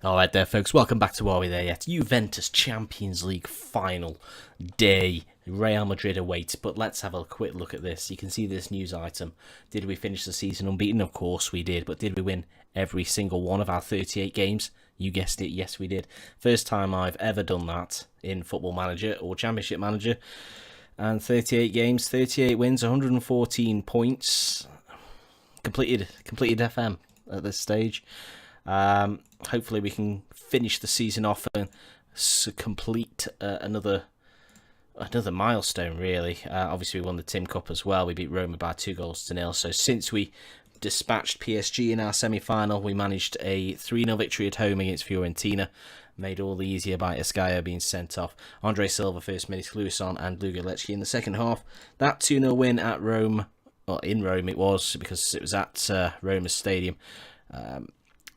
Alright there folks, welcome back to Are We There Yet? Juventus Champions League final day. Real Madrid await, but let's have a quick look at this. You can see this news item. Did we finish the season unbeaten? Of course we did, but did we win every single one of our 38 games? You guessed it, yes we did. First time I've ever done that in Football Manager or Championship Manager. And 38 games, 38 wins, 114 points. Completed FM at this stage. Hopefully we can finish the season off and complete another milestone, really. Obviously we won the Tim Cup as well. We beat Roma by 2-0. So since we dispatched PSG in our semi-final, we managed a 3-0 victory at home against Fiorentina. Made all the easier by Escaio being sent off. Andre Silva first minutes, Luisson and Lugalecki in the second half. That 2-0 win at Rome, well in Rome it was, because it was at Roma's stadium.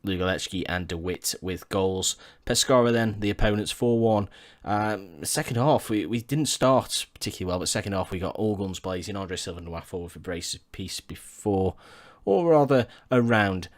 Lugalecki and De Witt with goals. Pescara then, the opponents, 4-1. Second half, we didn't start particularly well, but second half we got all guns blazing. Andre Silva and Nwafo with a brace piece before, or rather around,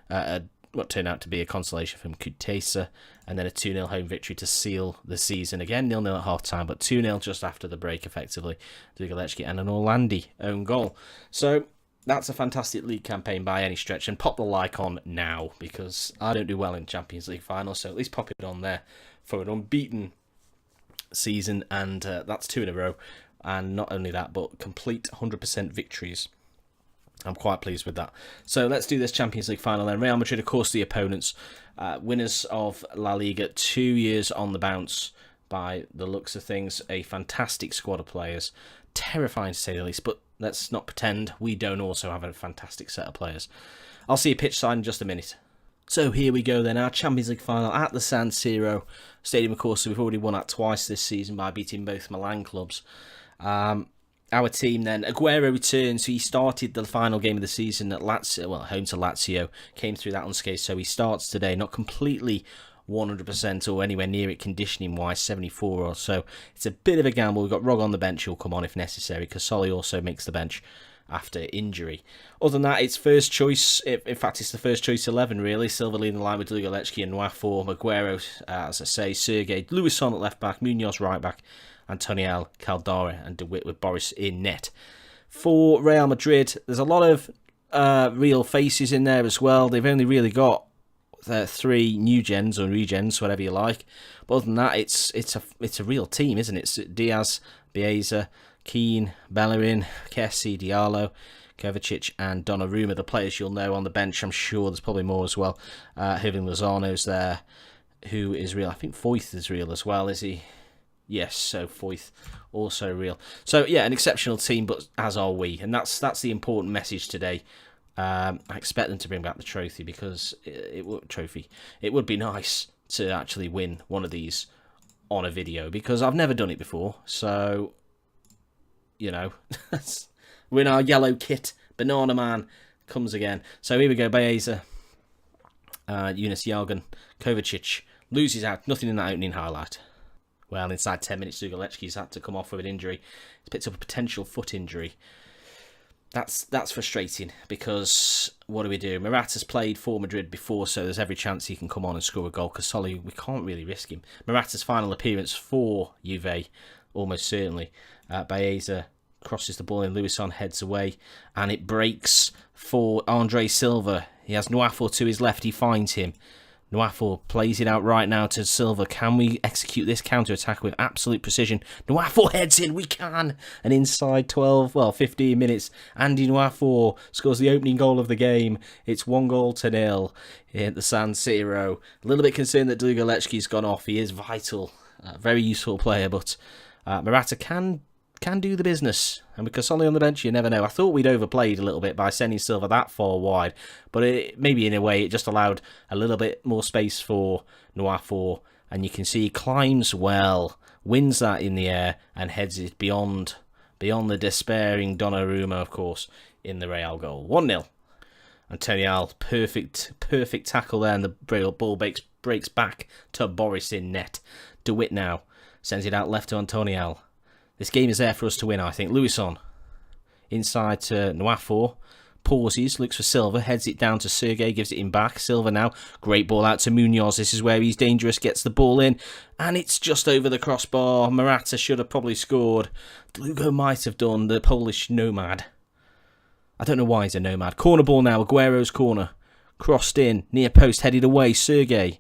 what turned out to be a consolation from Kutesa, and then a 2-0 home victory to seal the season. Again, 0-0 at half-time, but 2-0 just after the break, effectively. Lugalecki and an Orlandi own goal. So that's a fantastic league campaign by any stretch, and pop the like on now, because I don't do well in Champions League finals, so at least pop it on there for an unbeaten season, and that's 2 in a row, and not only that, but complete 100% victories. I'm quite pleased with that. So let's do this Champions League final then. Real Madrid, of course, the opponents, winners of La Liga, 2 years on the bounce by the looks of things, a fantastic squad of players, terrifying to say the least, but let's not pretend we don't also have a fantastic set of players. I'll see you pitch side in just a minute. So here we go then, our Champions League final at the San Siro Stadium, of course. So we've already won that twice this season by beating both Milan clubs. Our team then, Aguero returns. He started the final game of the season at Lazio, well, home to Lazio, came through that unscathed, so he starts today, not completely 100% or anywhere near it conditioning wise, 74 or so. It's a bit of a gamble. We've got Rog on the bench who'll come on if necessary, because Solly also makes the bench after injury. Other than that, it's first choice, in fact it's the first choice 11 really. Silva leading the line with Lugalecki and Nwafo, Aguero, as I say, Sergei, Luisson at left back, Munoz right back, Antoniel, Caldara and De Witt with Boris in net. For Real Madrid, there's a lot of real faces in there as well. They've only really got 3 new gens or regens, whatever you like. But other than that, it's a real team, isn't it? It's Diaz, Bielsa, Keane, Bellerin, Kessie, Diallo, Kovacic and Donnarumma, the players you'll know on the bench. I'm sure there's probably more as well. Hirving Lozano's there, who is real. I think Foyth is real as well, is he? Yes, so Foyth also real. So yeah, an exceptional team, but as are we, and that's the important message today. I expect them to bring back the trophy, because it would be nice to actually win one of these on a video, because I've never done it before. So, you know, we're in our yellow kit. Banana Man comes again. So here we go. Bielsa, Yunus Yagan, Kovacic loses out. Nothing in that opening highlight. Well, inside 10 minutes, Lugalecki's had to come off with an injury. He's picked up a potential foot injury. That's frustrating, because what do we do? Morata's played for Madrid before, so there's every chance he can come on and score a goal. Casoli, we can't really risk him. Morata's final appearance for Juve, almost certainly. Bielsa crosses the ball and Luisson heads away, and it breaks for Andre Silva. He has Nwafo to his left, he finds him. Nwafo plays it out right now to Silva. Can we execute this counter-attack with absolute precision? Nwafo heads in, we can! And inside 15 minutes, Andy Nwafo scores the opening goal of the game. It's 1-0 at the San Siro. A little bit concerned that Lugalecki's gone off. He is vital, very useful player, but Morata can do the business. And with Casoli on the bench, you never know. I thought we'd overplayed a little bit by sending Silva that far wide, but maybe in a way it just allowed a little bit more space for Nwafo, and you can see he climbs well, wins that in the air, and heads it beyond the despairing Donnarumma, of course, in the Real goal. 1-0. Antoniel, perfect tackle there, and the ball breaks back to Boris in net. De Witt now sends it out left to Antoniel. This game is there for us to win, I think. Luisson inside to Nwafo. pauses, looks for Silva, heads it down to Sergei, gives it him back. Silva now, great ball out to Munoz. This is where he's dangerous, gets the ball in, and it's just over the crossbar. Morata should have probably scored. Lugo might have done, the Polish nomad. I don't know why he's a nomad. Corner ball now, Aguero's corner. Crossed in, near post, headed away, Sergei.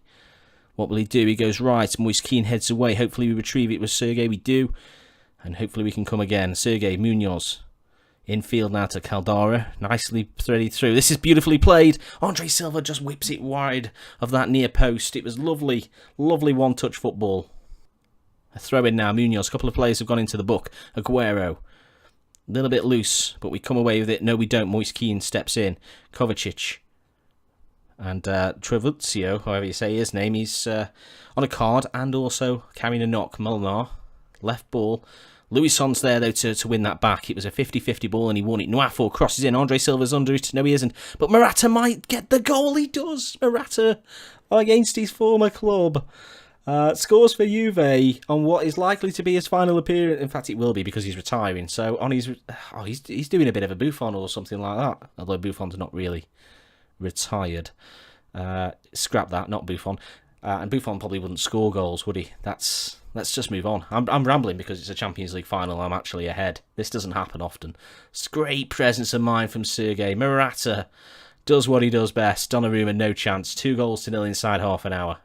What will he do? He goes right, Moise Kean heads away. Hopefully we retrieve it with Sergei, we do. And hopefully we can come again. Sergei, Munoz. Infield now to Caldara, nicely threaded through. This is beautifully played. Andre Silva just whips it wide of that near post. It was lovely, lovely one-touch football. A throw in now, Munoz. A couple of players have gone into the book. Aguero, a little bit loose, but we come away with it. No, we don't. Moise Kean steps in. Kovacic. And Trevuzio, however you say his name, he's on a card and also carrying a knock. Molinar, left ball. Luison's there, though, to win that back. It was a 50-50 ball, and he won it. Nwafo crosses in. Andre Silva's under it. No, he isn't. But Morata might get the goal. He does. Morata, against his former club, scores for Juve on what is likely to be his final appearance. In fact, it will be because he's retiring. So on his, he's doing a bit of a Buffon or something like that. Although Buffon's not really retired. Scrap that, not Buffon. And Buffon probably wouldn't score goals, would he? Let's just move on. I'm rambling because it's a Champions League final. I'm actually ahead. This doesn't happen often. It's great presence of mind from Sergei. Morata does what he does best. Donnarumma, no chance. 2-0 inside half an hour.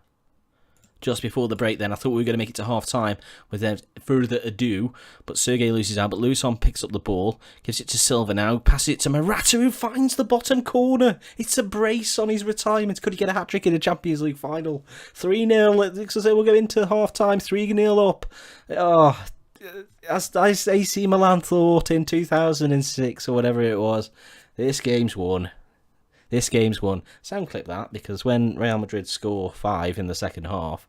Just before the break then, I thought we were going to make it to half-time without further ado, but Sergei loses out, but Luison picks up the ball, gives it to Silva now, passes it to Morata, who finds the bottom corner. It's a brace on his retirement. Could he get a hat-trick in a Champions League final? 3-0, it looks as though we'll go into half-time, 3-0 up. Oh, as AC Milan thought in 2006, or whatever it was, this game's won. This game's won. Sound clip that, because when Real Madrid score 5 in the second half,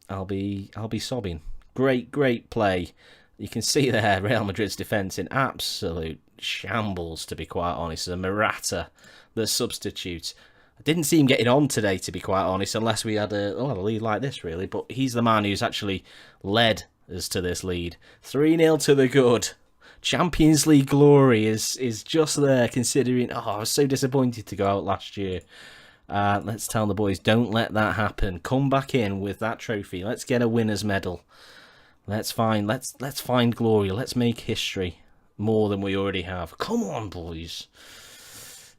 I'll be sobbing. Great play. You can see there Real Madrid's defence in absolute shambles, to be quite honest. And Morata, the substitute. I didn't see him getting on today, to be quite honest, unless we had a lead like this, really. But he's the man who's actually led us to this lead. 3-0 to the good. Champions League glory is just there, considering, I was so disappointed to go out last year. Let's tell the boys, don't let that happen. Come back in with that trophy. Let's get a winner's medal. Let's find glory. Let's make history more than we already have. Come on, boys.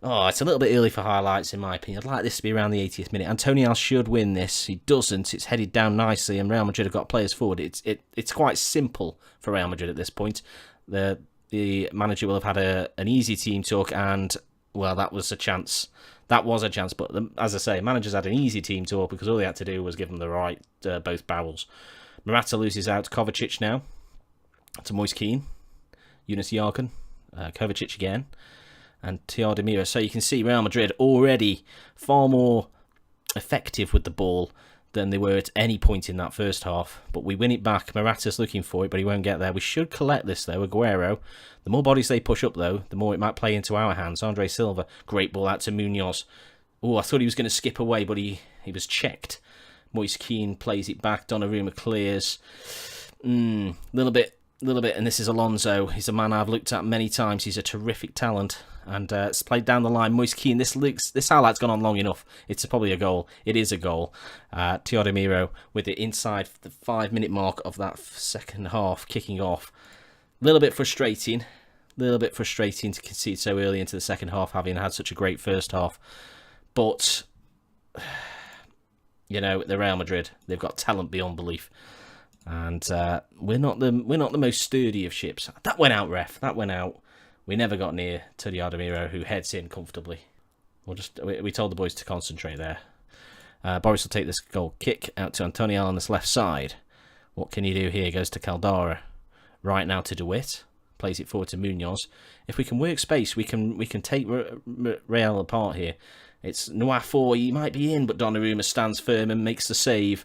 Oh, it's a little bit early for highlights, in my opinion. I'd like this to be around the 80th minute. Antonio should win this. He doesn't. It's headed down nicely, and Real Madrid have got players forward. It's quite simple for Real Madrid at this point. The manager will have had an easy team talk, and, well, that was a chance. That was a chance, but as I say, managers had an easy team talk because all they had to do was give them the right both barrels. Morata loses out. Kovacic now to Moise Kean. Yunus Yarkin. Kovacic again. And Teodemira. So you can see Real Madrid already far more effective with the ball than they were at any point in that first half. But we win it back. Morata's looking for it, but he won't get there. We should collect this, though. Aguero. The more bodies they push up, though, the more it might play into our hands. Andre Silva. Great ball out to Munoz. Oh, I thought he was going to skip away, but he was checked. Moise Kean plays it back. Donnarumma clears. Little bit. And this is Alonso. He's a man I've looked at many times. He's a terrific talent. And it's played down the line. Moise Kean, this highlight's gone on long enough. It's probably a goal. It is a goal. Teodemiro with it inside the 5-minute mark of that second half, kicking off. A little bit frustrating to concede so early into the second half, having had such a great first half. But, the Real Madrid, they've got talent beyond belief. And we're not the most sturdy of ships. That went out, ref. That went out. We never got near to Teodemiro, who heads in comfortably. We told the boys to concentrate there. Boris will take this goal kick out to Antonio on this left side. What can he do here? Goes to Caldara. Right now to DeWitt. Plays it forward to Munoz. If we can work space, we can take Real apart here. It's Nwafo. He might be in, but Donnarumma stands firm and makes the save.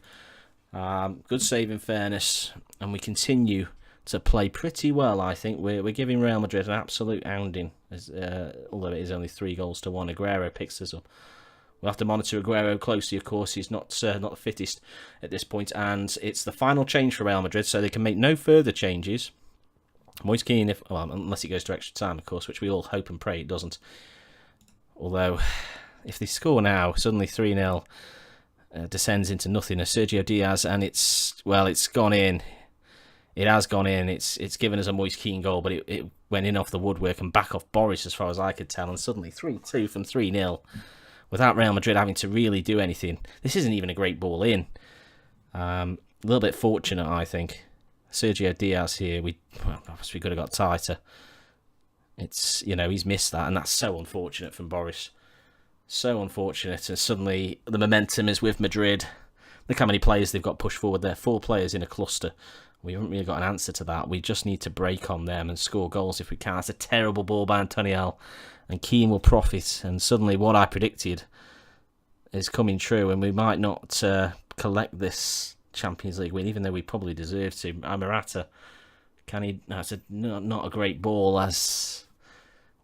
Good save in fairness. And we continue to play pretty well, I think. We're giving Real Madrid an absolute hounding, although it is only 3-1. Aguero picks us up. We'll have to monitor Aguero closely, of course. He's not the fittest at this point, and it's the final change for Real Madrid, so they can make no further changes. Moise Kean, unless it goes to extra time, of course, which we all hope and pray it doesn't. Although, if they score now, suddenly 3-0 descends into nothingness. Sergio Diaz, and it's gone in. It has gone in. It's given us a Moise Kean goal, but it went in off the woodwork and back off Boris, as far as I could tell. And suddenly 3-2 from 3-0, without Real Madrid having to really do anything. This isn't even a great ball in. A little bit fortunate, I think. Sergio Diaz here, obviously we could have got tighter. It's, he's missed that, and that's so unfortunate from Boris. So unfortunate, and suddenly the momentum is with Madrid. Look how many players they've got pushed forward there. 4 players in a cluster. We haven't really got an answer to that. We just need to break on them and score goals if we can. It's a terrible ball by Antoniel, and Keane will profit. And suddenly what I predicted is coming true, and we might not collect this Champions League win, even though we probably deserve to. Morata, that's not a great ball, as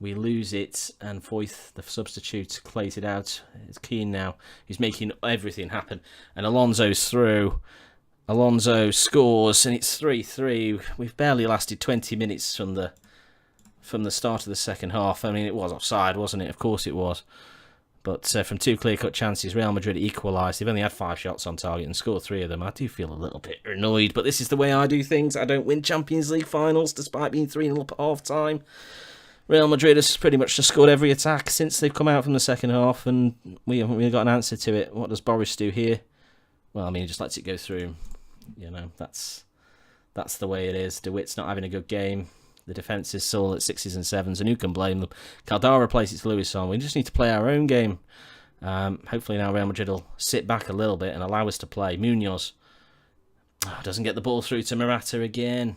we lose it, and Foyth, the substitute, plays it out. It's Keane now. He's making everything happen, and Alonso's through. Alonso scores, and it's 3-3. We've barely lasted 20 minutes from the start of the second half. I mean, it was offside, wasn't it? Of course it was. But from 2 clear-cut chances, Real Madrid equalised. They've only had 5 shots on target and scored 3 of them. I do feel a little bit annoyed, but this is the way I do things. I don't win Champions League finals despite being 3-0 up at half-time. Real Madrid has pretty much just scored every attack since they've come out from the second half, and we haven't really got an answer to it. What does Boris do here? Well, I mean, he just lets it go through. That's the way it is. De Witt's not having a good game. The defence is still at 6s and 7s, and who can blame them? Caldara places Luis on. We just need to play our own game. Hopefully now Real Madrid will sit back a little bit and allow us to play. Munoz doesn't get the ball through to Morata again.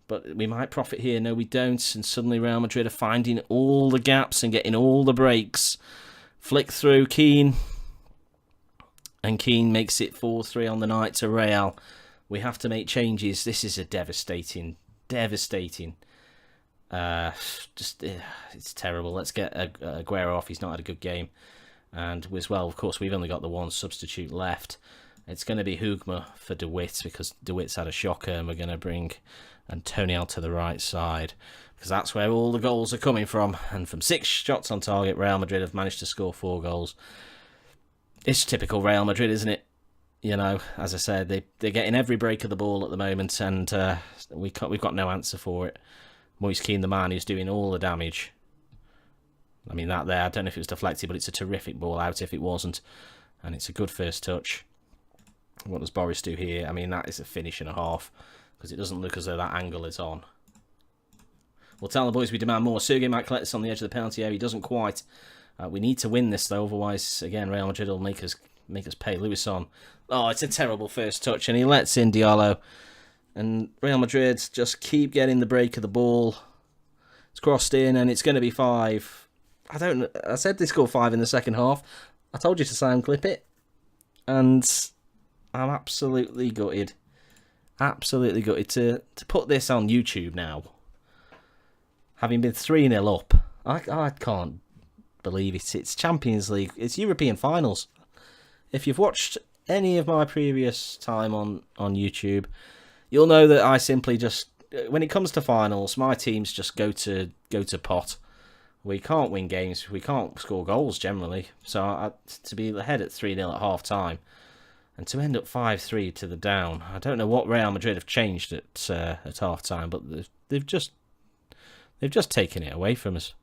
But we might profit here. No, we don't. And suddenly Real Madrid are finding all the gaps and getting all the breaks. Flick through Keane. And Keane makes it 4-3 on the night to Real. We have to make changes. This is a devastating. It's terrible. Let's get Aguero off. He's not had a good game. And as well, of course, we've only got the one substitute left. It's going to be Hugma for De Witt, because De Witt's had a shocker, and we're going to bring Antoniel to the right side, because that's where all the goals are coming from. And from 6 shots on target, Real Madrid have managed to score 4 goals. It's typical Real Madrid, isn't it? As I said, they're getting every break of the ball at the moment, and we've got no answer for it. Moise Kean, the man who's doing all the damage. I mean, that there, I don't know if it was deflected, but it's a terrific ball out if it wasn't. And it's a good first touch. What does Boris do here? I mean, that is a finish and a half, because it doesn't look as though that angle is on. We'll tell the boys we demand more. Sergei might collect this on the edge of the penalty area. He doesn't quite. We need to win this, though. Otherwise, again, Real Madrid will make us pay. Luis on. Oh, it's a terrible first touch, and he lets in Diallo. And Real Madrid just keep getting the break of the ball. It's crossed in, and it's going to be 5. I said they scored 5 in the second half. I told you to sound clip it. And I'm absolutely gutted. Absolutely gutted to put this on YouTube now. Having been 3-0 up. I can't believe it. It's Champions League. It's European finals. If you've watched any of my previous time on YouTube, you'll know that I simply just, when it comes to finals, my teams just go to pot. We can't win games. We can't score goals generally. So to be ahead at 3-0 at half time, and to end up 5-3 to the down, I don't know what Real Madrid have changed at half time, but they've just taken it away from us.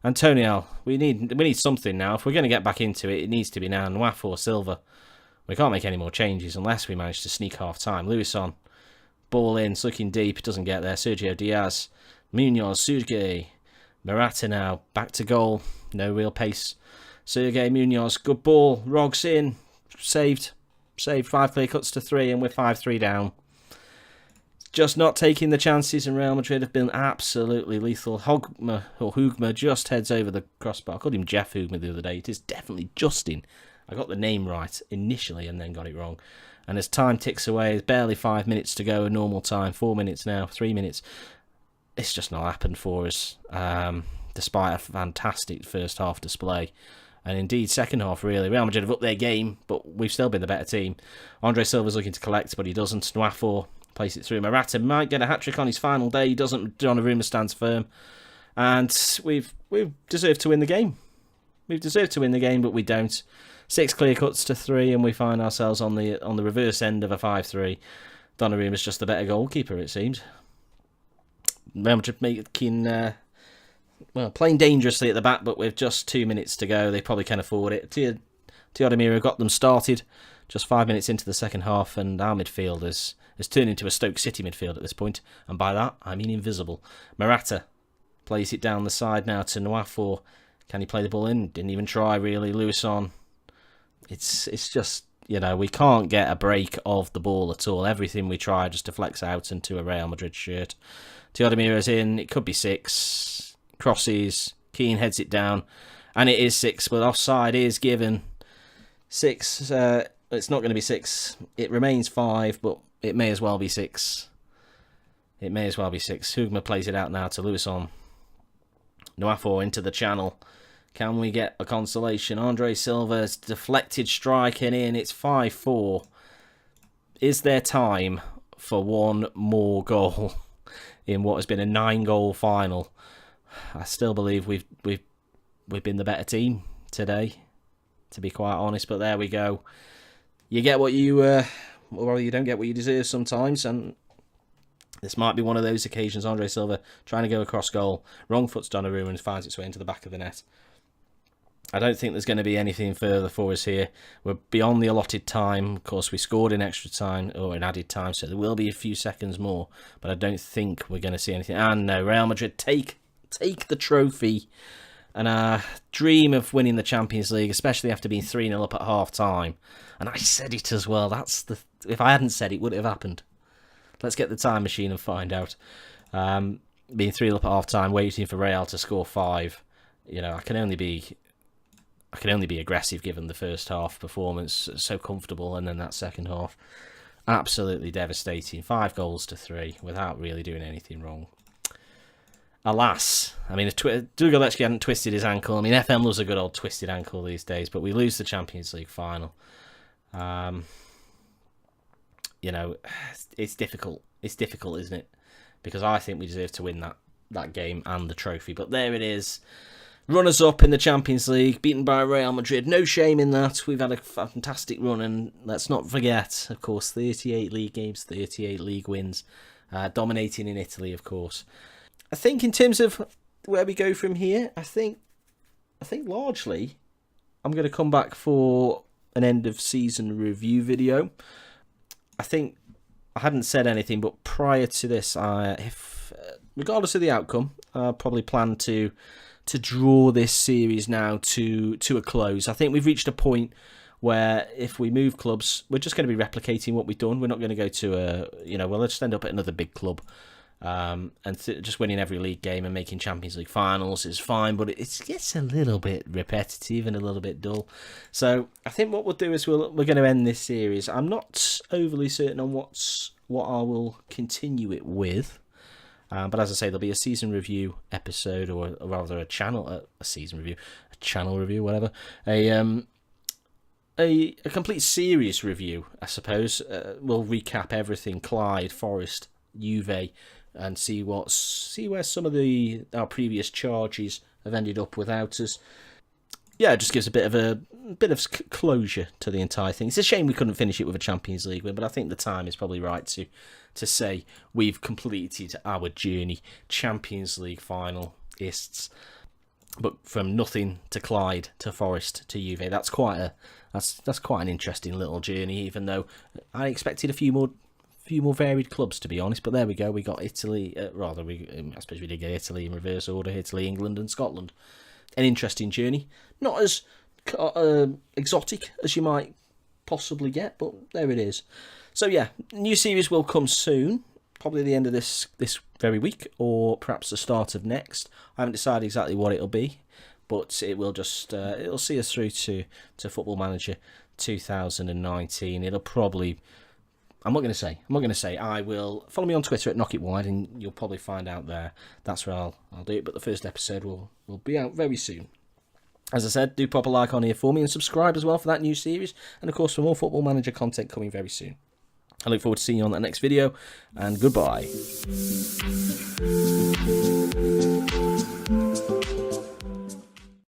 Antoniel, we need something now. If we're going to get back into it, it needs to be now. Nwaf or Silva. We can't make any more changes unless we manage to sneak half time. Luis on. Ball in, it's looking deep, it doesn't get there. Sergio Diaz, Munoz, Sergei, Morata now, back to goal, no real pace. Sergei Munoz, good ball, Rogs in, saved 5 clear cuts to 3, and we're 5-3 down. Just not taking the chances, and Real Madrid have been absolutely lethal. Hugma just heads over the crossbar. I called him Jeff Hugma the other day. It is definitely Justin. I got the name right initially and then got it wrong. And as time ticks away, there's barely 5 minutes to go, a normal time, 4 minutes now, 3 minutes. It's just not happened for us, despite a fantastic first half display. And indeed, second half, really. Real Madrid have upped their game, but we've still been the better team. Andre Silva's looking to collect, but he doesn't. Nwafor Place it through. Morata might get a hat-trick on his final day. He doesn't. Donnarumma stands firm. And we've deserved to win the game. We've deserved to win the game, but we don't. 6 clear cuts to 3, and we find ourselves on the reverse end of a 5-3. Donnarumma's just the better goalkeeper, it seems. Real Madrid making, playing dangerously at the back, but with just 2 minutes to go, they probably can afford it. Teodoro got them started just 5 minutes into the second half, and our midfield has turned into a Stoke City midfield at this point, and by that, I mean invisible. Morata plays it down the side now to Nwafor. Can he play the ball in? Didn't even try, really. Lewis on. It's just, we can't get a break of the ball at all. Everything we try just deflects out into a Real Madrid shirt. Teodoro's in. It could be 6. Crosses. Keane heads it down. And it is 6, but offside is given. 6. It's not going to be 6. It remains 5, but it may as well be 6. It may as well be 6. Hugma plays it out now to Lewis on. Nwafor into the channel. Can we get a consolation? Andre Silva's deflected striking in. It's 5-4. Is there time for one more goal in what has been a 9-goal final? I still believe we've been the better team today, to be quite honest. But there we go. You get what you, or you don't get what you deserve sometimes, and this might be one of those occasions. Andre Silva trying to go across goal. Wrong foot's Donnarumma and finds its way into the back of the net. I don't think there's going to be anything further for us here. We're beyond the allotted time. Of course, we scored in extra time, or in added time, so there will be a few seconds more. But I don't think we're going to see anything. And no, Real Madrid take the trophy. And our dream of winning the Champions League, especially after being 3-0 up at half-time. And I said it as well. If I hadn't said it, would it have happened? Let's get the time machine and find out. Being 3-0 up at half-time, waiting for Real to score 5. I can only be aggressive given the first half performance, so comfortable, and then that second half, absolutely devastating. 5 goals to 3 without really doing anything wrong. Alas, I mean, if Dugalecki hadn't twisted his ankle, I mean, FM loves a good old twisted ankle these days, but we lose the Champions League final. It's difficult. It's difficult, isn't it? Because I think we deserve to win that game and the trophy. But there it is. Runners-up in the Champions League, beaten by Real Madrid. No shame in that. We've had a fantastic run, and let's not forget, of course, 38 league games, 38 league wins, dominating in Italy, of course. I think in terms of where we go from here, I think largely I'm going to come back for an end-of-season review video. I think I hadn't said anything, but prior to this, regardless of the outcome, I probably plan to draw this series now to a close. I think we've reached a point where if we move clubs, we're just going to be replicating what we've done. We're not going to go to we'll just end up at another big club. Just winning every league game and making Champions League finals is fine, but it gets a little bit repetitive and a little bit dull. So I think what we'll do is we're going to end this series. I'm not overly certain on what I will continue it with. But as I say, there'll be a season review episode, or rather a channel review, whatever. A complete series review, I suppose. We'll recap everything: Clyde, Forest, Juve, and see where some of our previous charges have ended up without us. Yeah, it just gives a bit of closure to the entire thing. It's a shame we couldn't finish it with a Champions League win, but I think the time is probably right to say we've completed our journey. Champions League finalists, but from nothing to Clyde to Forest to Juve. That's quite an interesting little journey. Even though I expected a few more varied clubs, to be honest. But there we go. We got Italy. I suppose we did get Italy in reverse order. Italy, England, and Scotland. An interesting journey. Not as exotic as you might possibly get, but there it is. So yeah, new series will come soon, probably the end of this very week, or perhaps the start of next. I haven't decided exactly what it'll be, but it will just it'll see us through to Football Manager 2019. It'll probably, I'm not going to say. I will follow me on Twitter at Knock It Wide, and you'll probably find out there. That's where I'll do it. But the first episode will be out very soon. As I said, do pop a like on here for me and subscribe as well for that new series. And of course, for more Football Manager content coming very soon. I look forward to seeing you on that next video, and goodbye.